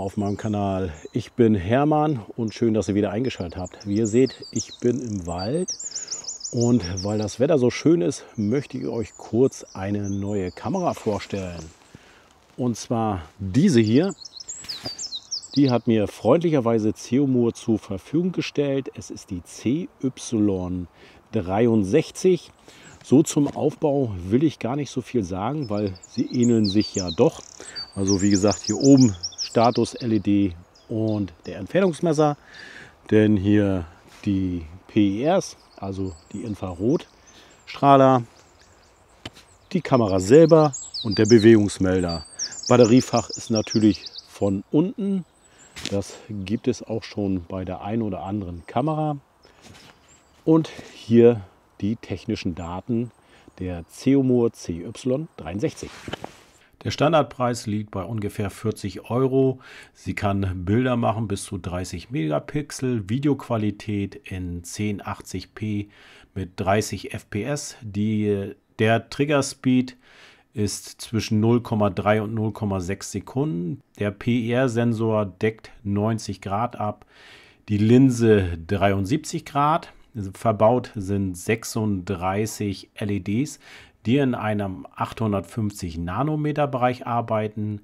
auf meinem Kanal. Ich bin Hermann und schön, dass ihr wieder eingeschaltet habt. Wie ihr seht, ich bin im Wald und weil das Wetter so schön ist, möchte ich euch kurz eine neue Kamera vorstellen. Und zwar diese hier. Die hat mir freundlicherweise Ceomoor zur Verfügung gestellt. Es ist die CY63. So zum Aufbau will ich gar nicht so viel sagen, weil sie ähneln sich ja doch. Also wie gesagt, hier oben Status-LED und der Entfernungsmesser. Denn hier die PIRs, also die Infrarotstrahler, die Kamera selber und der Bewegungsmelder. Batteriefach ist natürlich von unten. Das gibt es auch schon bei der einen oder anderen Kamera. Und hier die technischen Daten der Ceomoor CY63. Der Standardpreis liegt bei ungefähr 40 €. Sie kann Bilder machen bis zu 30 Megapixel, Videoqualität in 1080p mit 30 FPS. Der Triggerspeed ist zwischen 0,3 und 0,6 Sekunden. Der PIR-Sensor deckt 90 Grad ab, die Linse 73 Grad. Verbaut sind 36 LEDs, die in einem 850 Nanometer Bereich arbeiten.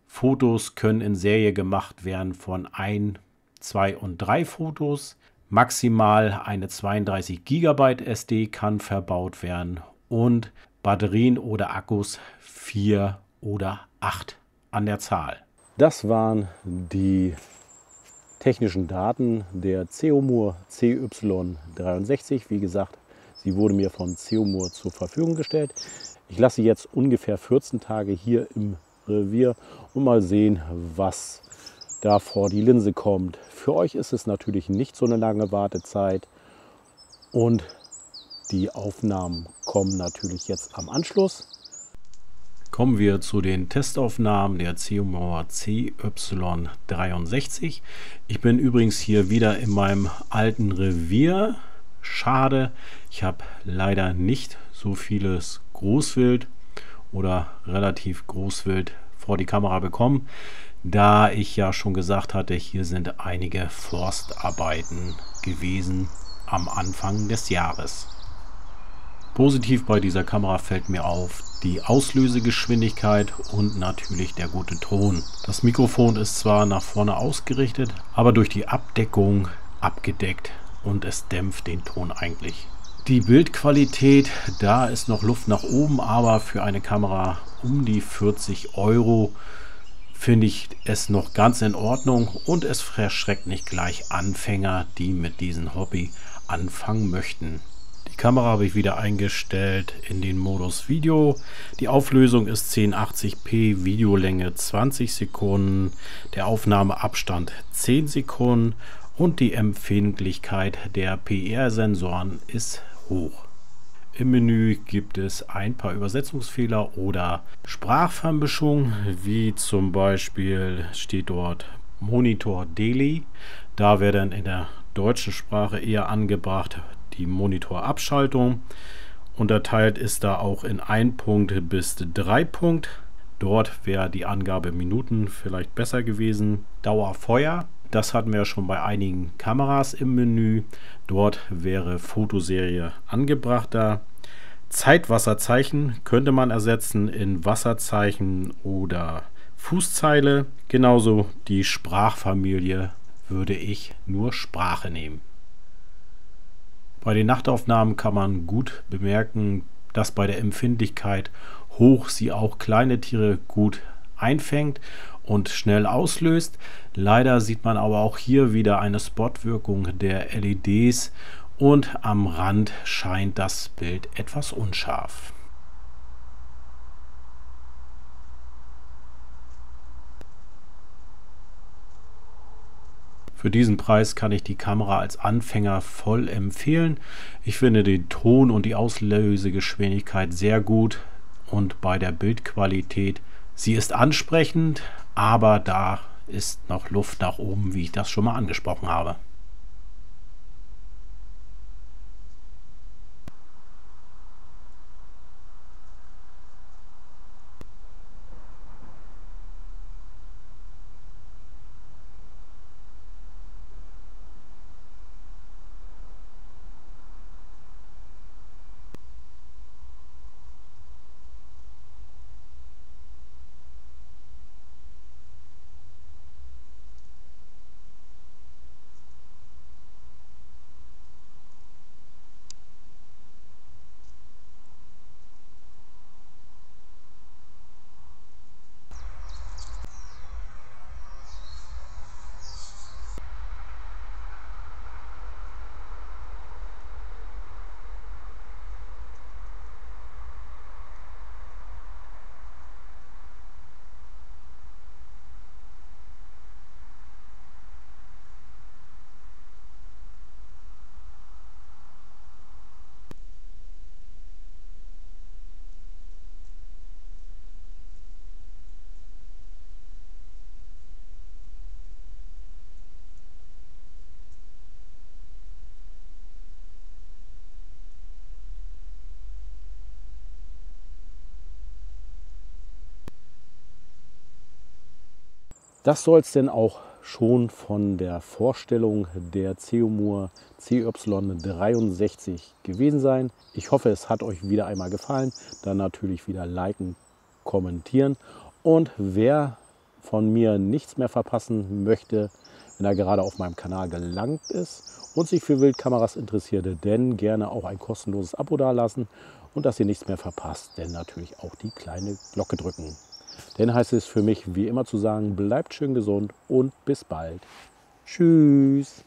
Fotos können in Serie gemacht werden von 1, 2 und 3 Fotos. Maximal eine 32 GB SD kann verbaut werden und Batterien oder Akkus 4 oder 8 an der Zahl. Das waren die technischen Daten der Ceomoor CY63. Wie gesagt, sie wurde mir von Ceomoor zur Verfügung gestellt. Ich lasse sie jetzt ungefähr 14 Tage hier im Revier und mal sehen, was da vor die Linse kommt. Für euch ist es natürlich nicht so eine lange Wartezeit und die Aufnahmen kommen natürlich jetzt am Anschluss. Kommen wir zu den Testaufnahmen der Ceomoor CY63. Ich bin übrigens hier wieder in meinem alten Revier. Schade, ich habe leider nicht so vieles Großwild oder relativ Großwild vor die Kamera bekommen, da ich ja schon gesagt hatte, hier sind einige Forstarbeiten gewesen am Anfang des Jahres. Positiv bei dieser Kamera fällt mir auf die Auslösegeschwindigkeit und natürlich der gute Ton. Das Mikrofon ist zwar nach vorne ausgerichtet, aber durch die Abdeckung abgedeckt und es dämpft den Ton eigentlich. Die Bildqualität, da ist noch Luft nach oben, aber für eine Kamera um die 40 € finde ich es noch ganz in Ordnung und es verschreckt nicht gleich Anfänger, die mit diesem Hobby anfangen möchten. Die Kamera habe ich wieder eingestellt in den Modus Video. Die Auflösung ist 1080p, Videolänge 20 Sekunden, der Aufnahmeabstand 10 Sekunden und die Empfindlichkeit der PIR-Sensoren ist hoch. Im Menü gibt es ein paar Übersetzungsfehler oder Sprachvermischung, wie zum Beispiel steht dort Monitor Delay. Da wäre dann in der deutschen Sprache eher angebracht die Monitorabschaltung. Unterteilt ist da auch in 1 Punkt bis 3 Punkt. Dort wäre die Angabe Minuten vielleicht besser gewesen. Dauerfeuer, das hatten wir ja schon bei einigen Kameras im Menü. Dort wäre Fotoserie angebrachter. Zeitwasserzeichen könnte man ersetzen in Wasserzeichen oder Fußzeile. Genauso die Sprachfamilie würde ich nur Sprache nehmen. Bei den Nachtaufnahmen kann man gut bemerken, dass bei der Empfindlichkeit hoch sie auch kleine Tiere gut einfängt und schnell auslöst. Leider sieht man aber auch hier wieder eine Spotwirkung der LEDs und am Rand scheint das Bild etwas unscharf. Für diesen Preis kann ich die Kamera als Anfänger voll empfehlen. Ich finde den Ton und die Auslösegeschwindigkeit sehr gut und bei der Bildqualität, sie ist ansprechend, aber da ist noch Luft nach oben, wie ich das schon mal angesprochen habe. Das soll es denn auch schon von der Vorstellung der Ceomoor CY63 gewesen sein. Ich hoffe, es hat euch wieder einmal gefallen. Dann natürlich wieder liken, kommentieren. Und wer von mir nichts mehr verpassen möchte, wenn er gerade auf meinem Kanal gelangt ist und sich für Wildkameras interessiert, dann gerne auch ein kostenloses Abo dalassen und dass ihr nichts mehr verpasst, denn natürlich auch die kleine Glocke drücken. Dann heißt es für mich wie immer zu sagen, bleibt schön gesund und bis bald. Tschüss.